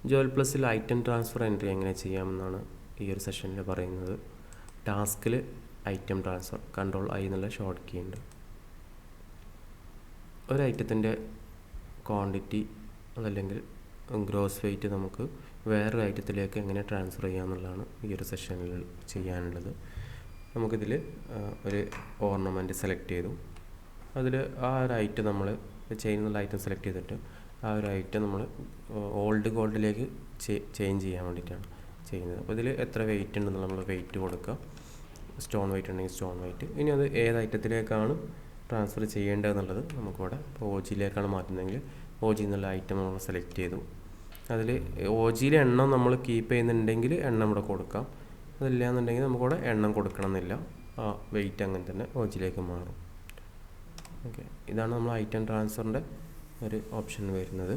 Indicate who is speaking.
Speaker 1: ജോൽ പ്ലസിൽ item transfer entry എങ്ങനെ ചെയ്യാമെന്നാണ് ഈ ഒരു സെഷനിൽ പറയുന്നത്. ടാസ്കിൽ ഐറ്റം ട്രാൻസ്ഫർ കൺട്രോൾ ഐ എന്നുള്ള ഷോർട്ട് കീ ഉണ്ട്. ഒരു ഐറ്റത്തിൻ്റെ ക്വാണ്ടിറ്റി അതല്ലെങ്കിൽ ഗ്രോസ് വെയിറ്റ് നമുക്ക് വേറൊരു ഐറ്റത്തിലേക്ക് എങ്ങനെ ട്രാൻസ്ഫർ ചെയ്യാമെന്നുള്ളതാണ് ഈ ഒരു സെഷനിൽ ചെയ്യാനുള്ളത്. നമുക്കിതിൽ ഒരു ഓർണമെൻറ്റ് സെലക്ട് ചെയ്തു. അതിൽ ആ ഒരു ഐറ്റം നമ്മൾ ചെയ്യുന്നുള്ള ഐറ്റം സെലക്ട് ചെയ്തിട്ട് ആ ഒരു ഐറ്റം നമ്മൾ ഓൾഡ് ഗോൾഡിലേക്ക് ചേഞ്ച് ചെയ്യാൻ വേണ്ടിയിട്ടാണ് ചെയ്യുന്നത്. അപ്പോൾ ഇതിൽ എത്ര വെയിറ്റ് ഉണ്ടെന്നുള്ള നമ്മൾ വെയിറ്റ് കൊടുക്കുക. സ്റ്റോൺ വെയിറ്റ് ഉണ്ടെങ്കിൽ സ്റ്റോൺ വെയിറ്റ്. ഇനി അത് ഏത് ഐറ്റത്തിലേക്കാണ് ട്രാൻസ്ഫർ ചെയ്യേണ്ടതെന്നുള്ളത് നമുക്കിവിടെ ഇപ്പോൾ ഒ ജിയിലേക്കാണ് മാറ്റുന്നതെങ്കിൽ ഒ ജി എന്നുള്ള ഐറ്റം നമ്മൾ സെലക്ട് ചെയ്തു. അതിൽ ഒ ജിയിലെ എണ്ണം നമ്മൾ കീപ്പ് ചെയ്യുന്നുണ്ടെങ്കിൽ എണ്ണം ഇവിടെ കൊടുക്കാം. അതില്ല എന്നുണ്ടെങ്കിൽ നമുക്കിവിടെ എണ്ണം കൊടുക്കണം എന്നില്ല. ആ വെയിറ്റ് അങ്ങനെ തന്നെ ഒ ജിയിലേക്ക് മാറും. ഓക്കെ, ഇതാണ് നമ്മൾ ഐറ്റം ട്രാൻസ്ഫറിൻ്റെ ഒരു ഓപ്ഷൻ വരുന്നത്.